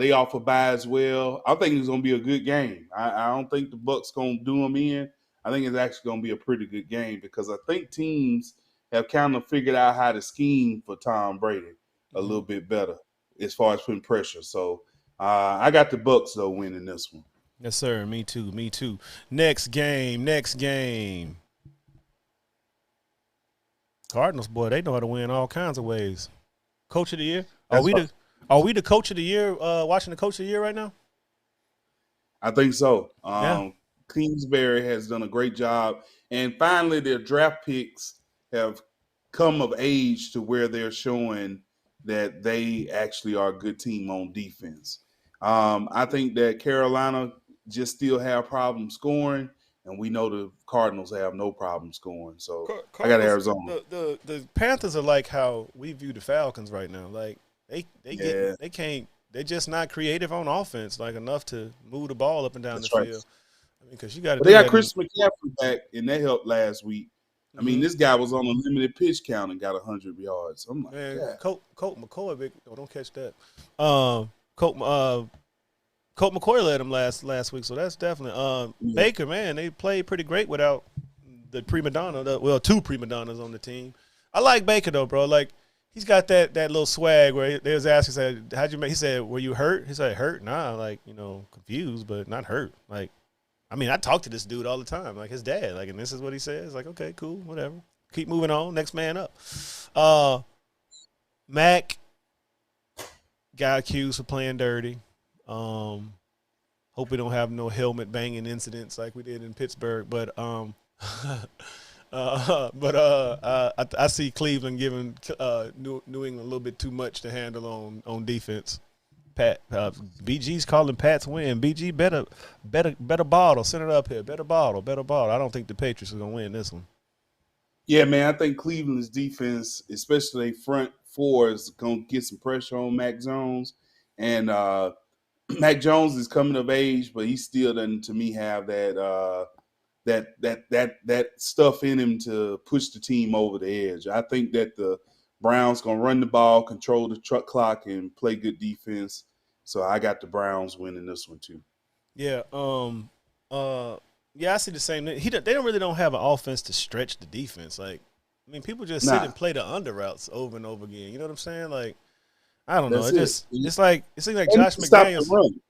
S2: They offer bye as well. I think it's going to be a good game. I don't think the Bucks going to do them in. I think it's actually going to be a pretty good game, because I think teams have kind of figured out how to scheme for Tom Brady a little bit better as far as putting pressure. So I got the Bucks though winning this one.
S1: Yes, sir. Me too. Me too. Next game. Cardinals, boy, they know how to win all kinds of ways. Coach of the year? Are we the coach of the year? Watching the coach of the year right now?
S2: I think so.
S1: Yeah.
S2: Kingsbury has done a great job, and finally their draft picks have come of age to where they're showing that they actually are a good team on defense. I think that Carolina just still have problems scoring, and we know the Cardinals have no problem scoring. So I got
S1: Cardinals,
S2: Arizona.
S1: the Panthers are like how we view the Falcons right now. Like
S2: Yeah,
S1: they can't, they're just not creative on offense, like enough to move the ball up and down
S2: that's
S1: the
S2: right.
S1: field. I mean, because you got to
S2: But
S1: do
S2: they got
S1: that.
S2: Chris McCaffrey back, and that helped last week. I mean,
S1: Mm-hmm.
S2: this guy was on a limited pitch count and got 100 yards. I'm like,
S1: Man,
S2: yeah,
S1: Colt McCoy, don't catch that. Colt McCoy led him last week, so that's definitely.
S2: yeah,
S1: Baker, man, they played pretty great without the prima donna. Well, two prima donnas on the team. I like Baker though, bro. Like, he's got that little swag where they was asking, said, "How'd you make?" He said, "Were you hurt?" He said, "Hurt? Nah, like, confused, but not hurt." Like, I mean, I talk to this dude all the time, like his dad. Like, and this is what he says. Like, okay, cool, whatever. Keep moving on. Next man up. Mac got accused for playing dirty. Hope we don't have no helmet banging incidents like we did in Pittsburgh. But I see Cleveland giving New England a little bit too much to handle on defense. Pat BG's calling Pat's win. BG better bottle. Send it up here. Better bottle. I don't think the Patriots are gonna win this one.
S2: yeah, man. I think Cleveland's defense, especially their front four, is going to get some pressure on Mac Jones, and Mac Jones is coming of age, but he still doesn't, to me, have that stuff in him to push the team over the edge. I think that the Browns gonna run the ball, control the truck clock, and play good defense. So I got the Browns winning this one too.
S1: Yeah. Yeah, I see the same. They don't have an offense to stretch the defense. Like, I mean, people just sit
S2: Nah,
S1: and play the under routes over and over again. You know what I'm saying? Like, I don't know.
S2: that's it.
S1: It seems like
S2: They need
S1: Josh
S2: to stop the
S1: McDaniels.
S2: run.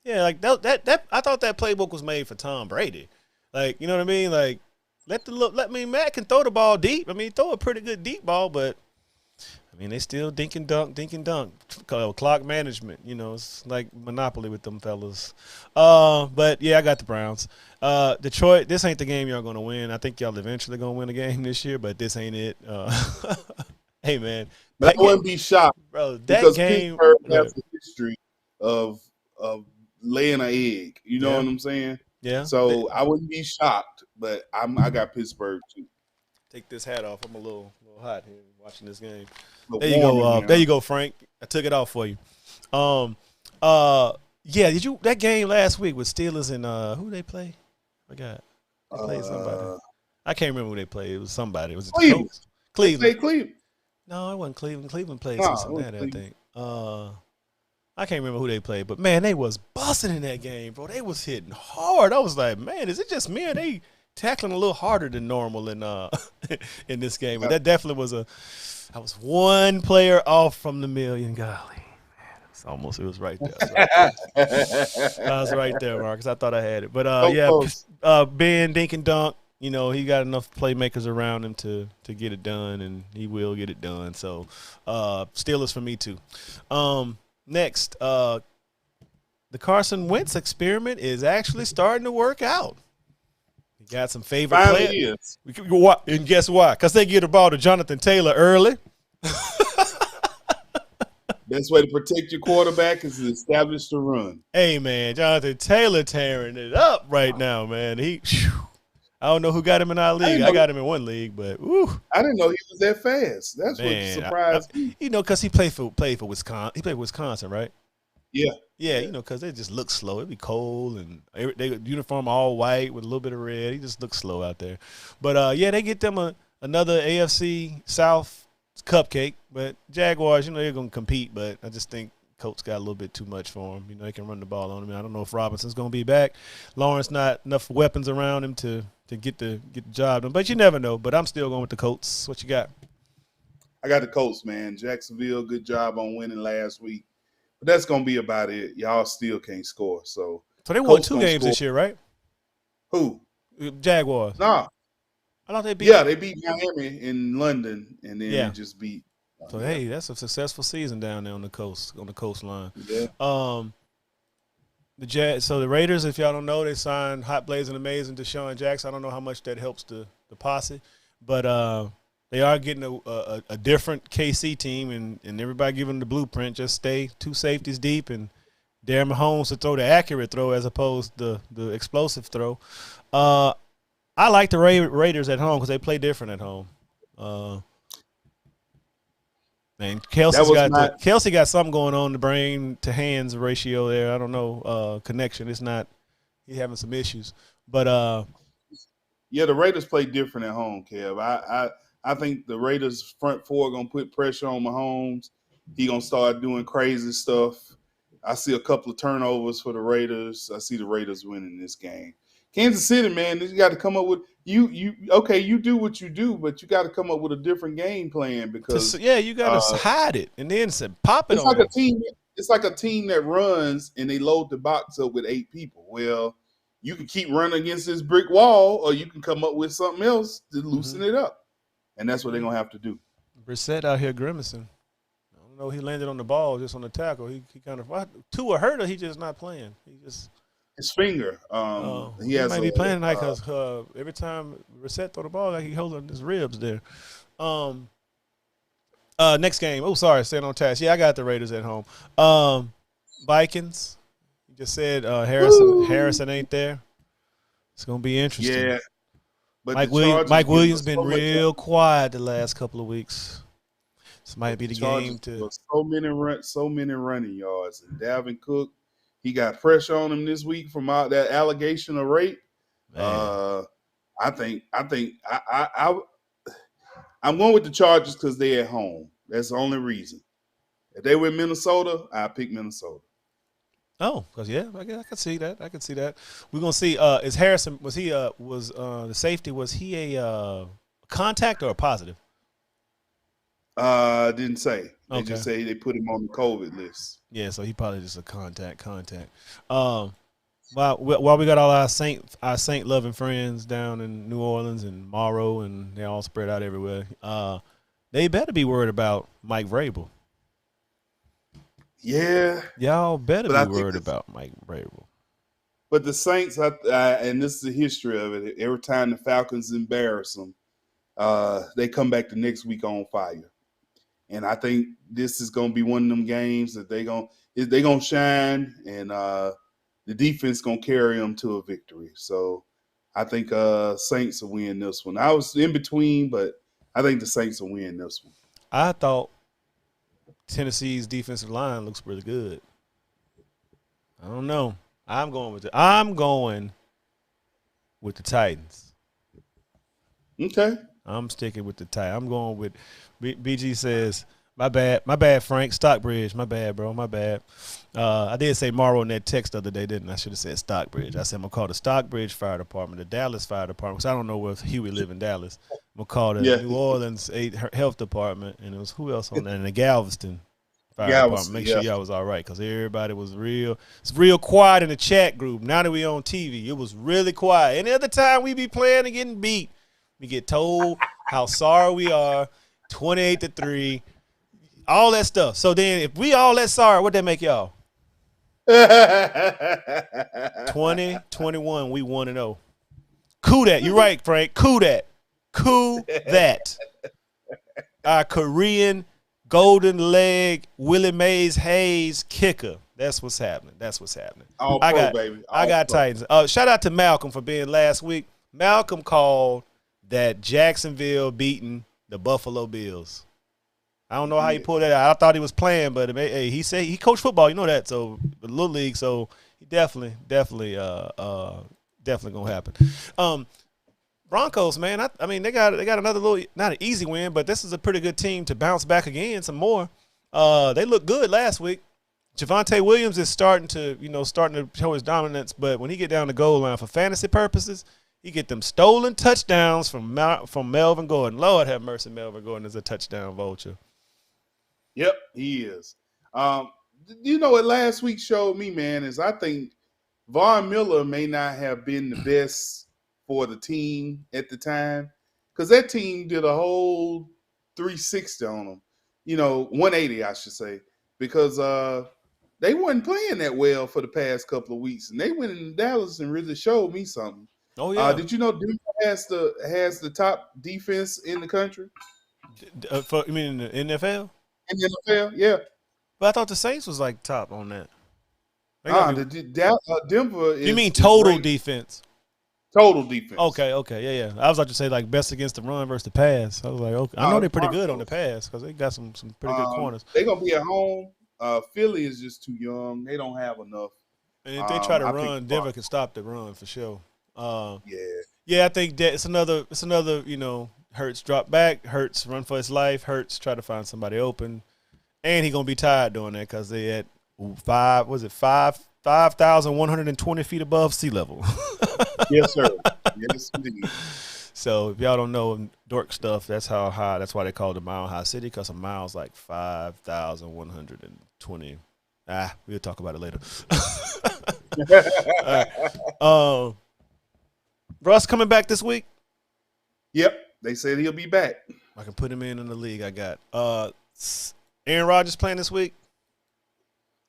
S1: Yeah, like that I thought that playbook was made for Tom Brady. Like, you know what I mean? Like, let me Matt can throw the ball deep. I mean, throw a pretty good deep ball, but I mean, they still dink and dunk. Clock management, it's like Monopoly with them fellas. But yeah, I got the Browns. Detroit, this ain't the game y'all gonna win. I think y'all eventually gonna win a game this year, but this ain't it. Hey man,
S2: But
S1: that
S2: I wouldn't be shocked
S1: bro, that
S2: because
S1: game.
S2: Pittsburgh has a history of laying an egg. You know
S1: Yeah,
S2: what I'm saying?
S1: yeah.
S2: So I wouldn't be shocked, but I got Pittsburgh too.
S1: Take this hat off. I'm a little hot here watching this game.
S2: But
S1: There you
S2: warm
S1: go.
S2: in
S1: There
S2: there.
S1: you go, Frank. I took it off for you. Yeah. Did you that game last week with Steelers and who they play? I forgot. They played somebody. I can't remember who they played. It was somebody. Was it the
S2: Cleveland.
S1: Colts?
S2: They
S1: Cleveland.
S2: Cleveland.
S1: No, it wasn't Cleveland. Cleveland played
S2: No, it
S1: Cincinnati, I
S2: wasn't
S1: think. I can't remember who they played, but man, they was busting in that game, bro. They was hitting hard. I was like, man, is it just me or they tackling a little harder than normal in in this game? But that definitely was I was one player off from the million. Golly, it was right there. I was right there, Marcus. I thought I had it, but
S2: So
S1: yeah,
S2: close.
S1: Ben Dink and Dunk. you know, he got enough playmakers around him to get it done, and he will get it done. So, Steelers for me too. Next, the Carson Wentz experiment is actually starting to work out. He got some favorite players. And guess why? Because they get the ball to Jonathan Taylor early.
S2: Best way to protect your quarterback is to establish the run.
S1: Hey, man, Jonathan Taylor tearing it up right now, man. I don't know who got him in our league. I got him in one league, but woo.
S2: I didn't know he was that fast. That's what surprised me.
S1: You know, because he played for Wisconsin. He played for Wisconsin, right?
S2: Yeah.
S1: Yeah, you know, because they just look slow. It'd be cold, and they uniform all white with a little bit of red. He just looks slow out there. But, yeah, they get them another AFC South cupcake. But Jaguars, you know, they're going to compete, but I just think Colts got a little bit too much for him. You know, they can run the ball on him. I don't know if Robinson's going to be back. Lawrence not enough weapons around him to get the job done. But you never know. But I'm still going with the Colts. What you got?
S2: I got the Colts, man. Jacksonville, good job on winning last week. But that's going to be about it. Y'all still can't score. So
S1: they won 2 games this year, right?
S2: Who?
S1: Jaguars.
S2: Nah.
S1: I thought they beat.
S2: Yeah, they beat Miami in London, and then they just beat.
S1: So hey, that's a successful season down there on the coastline.
S2: Yeah.
S1: So the Raiders, if y'all don't know, they signed Hot Blazing Amazing Deshaun Jackson. I don't know how much that helps the posse, but they are getting a different KC team, and everybody giving them the blueprint. Just stay 2 safeties deep, and Darren Mahomes to throw the accurate throw as opposed to the explosive throw. I like the Raiders at home because they play different at home. And Kelsey got something going on, the brain to hands ratio there. I don't know, connection. It's not. He's having some issues, but
S2: yeah, the Raiders play different at home, Kev. I think the Raiders front four are gonna put pressure on Mahomes. He gonna start doing crazy stuff. I see a couple of turnovers for the Raiders. I see the Raiders winning this game. Kansas City, man, you got to come up with you do what you do, but you got to come up with a different game plan because
S1: you got to hide it and then pop it.
S2: It's like a team. It's like a team that runs and they load the box up with 8 people. Well, you can keep running against this brick wall, or you can come up with something else to loosen it up, and that's what they're gonna have to do.
S1: Brissett out here grimacing. I don't know. He landed on the ball just on the tackle. He kind of Tua hurt, or he just not playing. He just.
S2: His finger.
S1: He might be playing tonight because every time Brissett throw the ball, like he holding his ribs there. Next game. Oh, sorry, staying on task. Yeah, I got the Raiders at home. Vikings. You just said Harrison ain't there. It's gonna be interesting.
S2: Yeah, but
S1: Mike Williams been real quiet the last couple of weeks. This might be the game to
S2: so many running yards. And Dalvin Cook. He got pressure on him this week from that allegation of rape. I'm going with the Chargers because they're at home. That's the only reason. If they were in Minnesota, I pick Minnesota.
S1: Oh, because I can see that. I can see that. We're gonna see. Is Harrison? Was he? Was the safety? Was he a contact or a positive?
S2: Didn't say. They just say they put him on the COVID list.
S1: Yeah, so he probably just a contact. While we got all our Saint loving friends down in New Orleans and Morrow, and they all spread out everywhere. They better be worried about Mike Vrabel.
S2: Yeah,
S1: y'all better be worried about Mike Vrabel.
S2: But the Saints, and this is the history of it. Every time the Falcons embarrass them, they come back the next week on fire. And I think this is going to be one of them games that they're going to shine, and the defense going to carry them to a victory. So I think Saints will win this one. I was in between, but I think the Saints will win this one.
S1: I thought Tennessee's defensive line looks really good. I don't know. I'm going with the Titans.
S2: Okay.
S1: I'm sticking with the Titans. I'm going with BG says, my bad, Frank. Stockbridge, my bad, bro, my bad. I did say Morrow in that text the other day, didn't I? Should have said Stockbridge. I said I'm going to call the Stockbridge Fire Department, the Dallas Fire Department, because I don't know where Huey live in Dallas. I'm going to call the New Orleans Health Department, and it was who else on that? And the Galveston fire
S2: Yeah, I
S1: department.
S2: was.
S1: Make sure
S2: Yeah.
S1: y'all was all right because everybody was it's real quiet in the chat group. Now that we on TV, it was really quiet. Any other time we be playing and getting beat, we get told how sorry we are, 28-3, all that stuff. So then if we all that sorry, what that make y'all? 20-21, we 1-0. Coup that. You're right, Frank. Coup that. Coup that. Our Korean golden leg Willie Mays Hayes kicker. That's what's happening. That's what's happening.
S2: All
S1: I
S2: pro,
S1: got,
S2: baby.
S1: I got
S2: pro.
S1: Titans. Shout out to Malcolm for being last week. Malcolm called that Jacksonville beating the Buffalo Bills. I don't know how he pulled that out. I thought he was playing, but hey, he said he coached football. You know that, so the little league. So he definitely gonna happen. Broncos, man. I mean, they got another little, not an easy win, but this is a pretty good team to bounce back again some more. They looked good last week. Javonte Williams is starting to show his dominance, but when he get down the goal line for fantasy purposes, he get them stolen touchdowns from Melvin Gordon. Lord have mercy, Melvin Gordon is a touchdown vulture.
S2: Yep, he is. You know what last week showed me, man, is I think Von Miller may not have been the best for the team at the time because that team did a whole 360 on them. 180, I should say, because they weren't playing that well for the past couple of weeks, and they went in Dallas and really showed me something.
S1: Oh yeah.
S2: Did you know Denver has the top defense in the country?
S1: You mean in the NFL?
S2: In the NFL, yeah.
S1: But I thought the Saints was like top on that.
S2: Denver is.
S1: You mean total
S2: great.
S1: Defense?
S2: Total defense.
S1: Okay, yeah. I was about to say like best against the run versus the pass. I was like, okay, I know they're pretty good on the pass because they got some pretty good corners.
S2: They're gonna be at home. Philly is just too young. They don't have enough.
S1: And if they try to run, Denver can stop the run for sure.
S2: Yeah,
S1: I think that it's another. Hurts drop back. Hurts run for his life. Hurts try to find somebody open, and he gonna be tired doing that because they at 5,120 feet above sea level.
S2: Yes, sir. Yes, indeed.
S1: So if y'all don't know dork stuff, that's how high. That's why they call it the Mile High City because a mile's like 5,120. We'll talk about it later. All right. Russ coming back this week?
S2: Yep, they said he'll be back.
S1: I can put him in the league. I got Aaron Rodgers playing this week.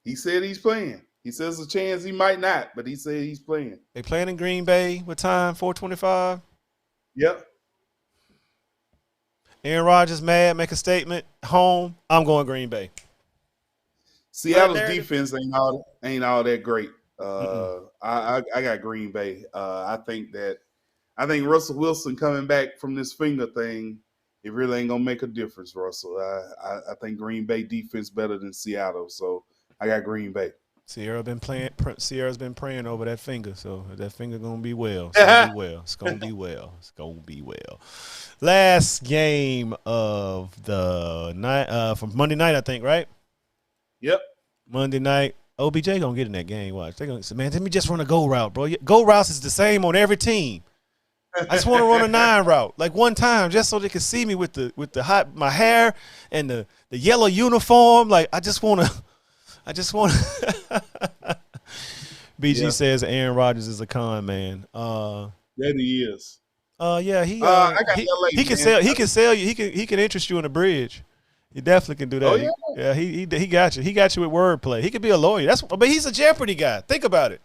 S2: He said he's playing. He says a chance he might not, but he said he's playing.
S1: They playing in Green Bay. What time? 4:25.
S2: Yep.
S1: Aaron Rodgers mad, make a statement. Home. I'm going Green Bay.
S2: Seattle's defense ain't all that great. I got Green Bay. I think Russell Wilson coming back from this finger thing, it really ain't gonna make a difference, Russell. I think Green Bay defense better than Seattle, so I got Green Bay.
S1: Sierra's been praying over that finger, so that finger gonna be well. It's gonna be well. It's gonna be well. It's gonna be well. Last game of the night from Monday night, I think, right?
S2: Yep.
S1: Monday night. OBJ gonna get in that game. Watch. They're gonna say, man, let me just run a go route, bro. Go routes is the same on every team. I just want to run a 9 route, like one time, just so they can see me with the my hair and the yellow uniform. Like I just want to. BG says Aaron Rodgers is a con man.
S2: That he is.
S1: Yeah, he can sell you. He can interest you in a bridge. He definitely can do that.
S2: Oh, yeah.
S1: He got you. He got you with wordplay. He could be a lawyer. But he's a Jeopardy guy. Think about it.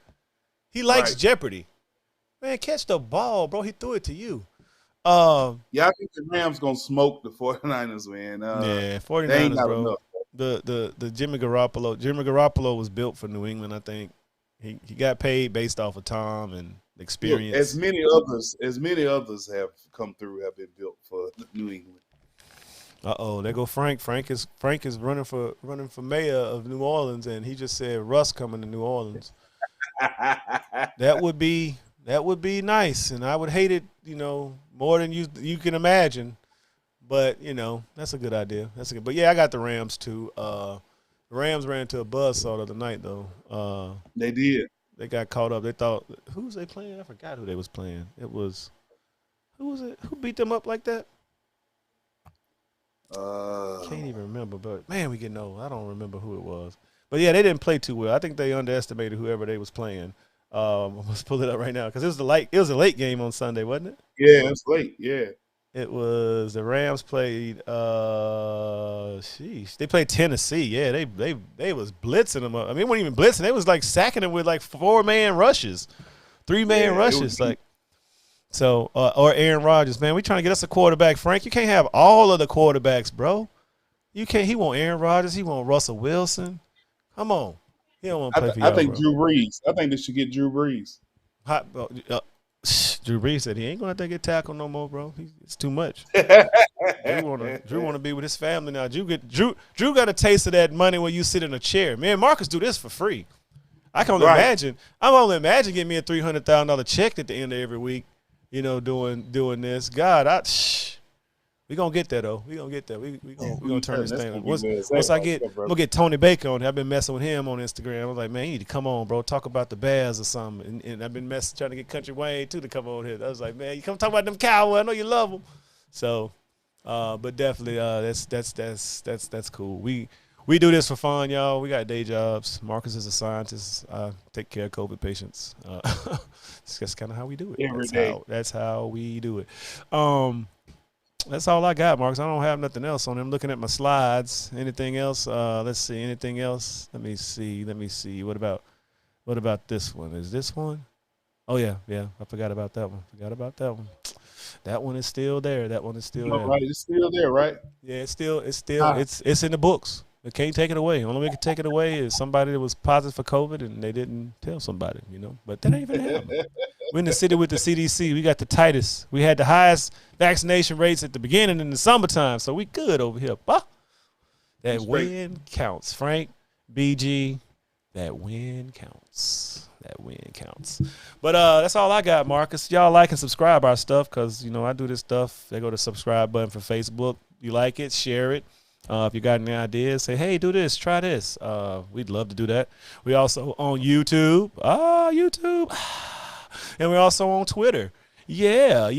S1: He likes Jeopardy. Man, catch the ball, bro. He threw it to you.
S2: I think the Rams gonna smoke the 49ers, man.
S1: 49ers, bro. Enough. The Jimmy Garoppolo was built for New England, I think. He got paid based off of time and experience.
S2: Look, as many others have come through have been built for New England.
S1: There go Frank. Frank is running for mayor of New Orleans, and he just said Russ coming to New Orleans. That would be nice, and I would hate it, more than you can imagine. But that's a good idea. But yeah, I got the Rams too. The Rams ran into a buzzsaw the other night though.
S2: They did.
S1: They got caught up. They thought, who was they playing? I forgot who they was playing. It was, who was it? Who beat them up like that? Can't even remember, but man, we getting old. I don't remember who it was. But yeah, they didn't play too well. I think they underestimated whoever they was playing. Let's pull it up right now because it was a late game on Sunday, wasn't it?
S2: Yeah, it's late. Yeah.
S1: It was the Rams played. They played Tennessee. Yeah, they was blitzing them up. I mean, it wasn't even blitzing. They was like sacking them with like 4-man rushes, 3-man rushes, like. So or Aaron Rodgers, man, we trying to get us a quarterback, Frank. You can't have all of the quarterbacks, bro. You can't. He want Aaron Rodgers. He want Russell Wilson. Come on. He don't want to play for y'all,
S2: I think
S1: bro.
S2: Drew Brees. I think they should get Drew Brees.
S1: Drew Brees said he ain't gonna have to get tackled no more, bro. It's too much. Drew wanna be with his family now. Drew got a taste of that money when you sit in a chair. Man, Marcus do this for free. I can only imagine. I'm only imagine getting me a $300,000 check at the end of every week. You know, doing this. God, we gonna get there though. We gonna get there. We gonna turn this thing. Once I get, I'm gonna get Tony Baker on. I've been messing with him on Instagram. I was like, man, you need to come on, bro. Talk about the Bears or something. And I've been trying to get Country Wayne too to come on here. I was like, man, you come talk about them Cowboys. I know you love them. So, but definitely, that's cool. We do this for fun, y'all. We got day jobs. Marcus is a scientist. Take care of COVID patients. It's just kind of how we do it. That's how we do it. That's all I got, Marcus. I don't have nothing else on it. I'm looking at my slides. Anything else? Let's see. Anything else? Let me see. What about this one? Is this one? Oh yeah. I forgot about that one. That one is still there. There.
S2: Right, it's still there, right?
S1: Yeah, it's in the books. They can't take it away. Only way can take it away is somebody that was positive for COVID and they didn't tell somebody, you know. But that ain't even happening. We're in the city with the CDC. We got the tightest. We had the highest vaccination rates at the beginning in the summertime, so we good over here. That win counts, Frank, BG. That win counts. But that's all I got, Marcus. Y'all like and subscribe our stuff because, you know, I do this stuff. They go to subscribe button for Facebook. You like it, share it. If you got any ideas, say, hey, do this, try this. We'd love to do that. We also on YouTube. YouTube. And we're also on Twitter. Yeah.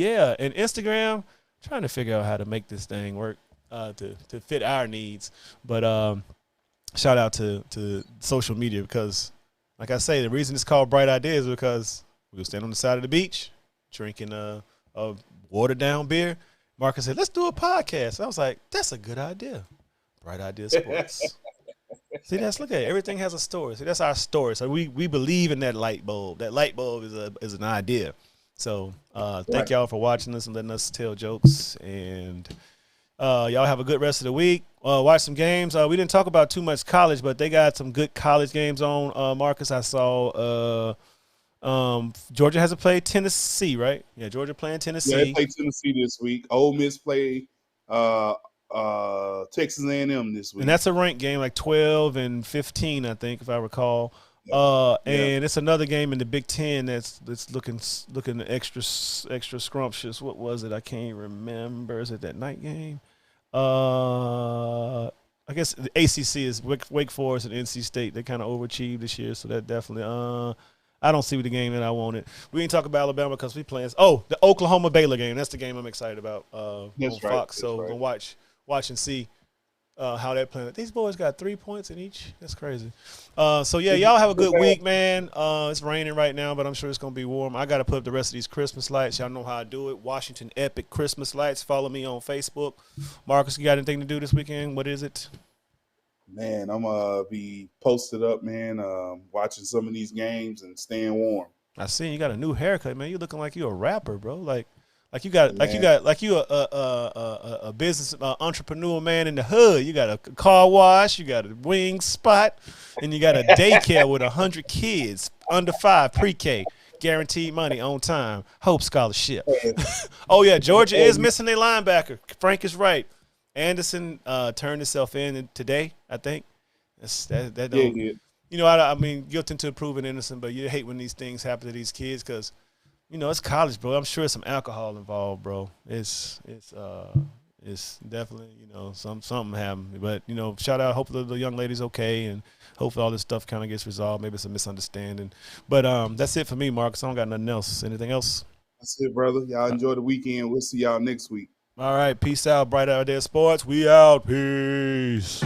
S1: And Instagram. Trying to figure out how to make this thing work to fit our needs. But shout out to social media because, like I say, the reason it's called Bright Ideas is because we were standing on the side of the beach drinking a watered down beer. Marcus said, let's do a podcast. I was like, that's a good idea. Bright Idea Sports. See, look at it. Everything has a story. See, that's our story. So we believe in that light bulb. That light bulb is an idea. So thank y'all for watching us and letting us tell jokes. And y'all have a good rest of the week. Watch some games. We didn't talk about too much college, but they got some good college games on. Marcus, I saw Georgia hasn't played Tennessee, right? Yeah, Georgia playing Tennessee.
S2: Yeah, they play Tennessee this week. Ole Miss play Texas A&M this week.
S1: And that's a ranked game, like 12 and 15, I think, if I recall. And it's another game in the Big Ten that's looking extra scrumptious. What was it? I can't remember. Is it that night game? I guess the ACC is Wake Forest and NC State. They kind of overachieved this year, so that definitely I don't see the game that I wanted. We didn't talk about Alabama because we playing. Oh, the Oklahoma Baylor game. That's the game I'm excited about on Fox. So we're gonna watch and see how they're playing. These boys got 3 points in each. That's crazy. So yeah, y'all have a good week, man. It's raining right now, but I'm sure it's gonna be warm. I gotta put up the rest of these Christmas lights. Y'all know how I do it. Washington Epic Christmas Lights. Follow me on Facebook. Marcus, you got anything to do this weekend? What is it?
S2: Man, I'm gonna be posted up, man. Watching some of these games and staying warm.
S1: I see you got a new haircut, man. You looking like you a rapper, bro. Like you a business entrepreneur man in the hood. You got a car wash, you got a wing spot, and you got a daycare with 100 kids under 5 pre-K. Guaranteed money on time. Hope scholarship. Oh yeah, Georgia is missing their linebacker. Frank is right. Anderson turned himself in today, I think. That don't, you know, I mean, guilty until proven innocent, but you hate when these things happen to these kids because, you know, it's college, bro. I'm sure there's some alcohol involved, bro. It's definitely, you know, something happened. But, you know, shout out. Hopefully the young lady's okay, and hopefully all this stuff kind of gets resolved. Maybe it's a misunderstanding. But that's it for me, Marcus. I don't got nothing else. Anything else?
S2: That's it, brother. Y'all enjoy the weekend. We'll see y'all next week.
S1: All right, peace out, Bright Idea Sports. We out. Peace.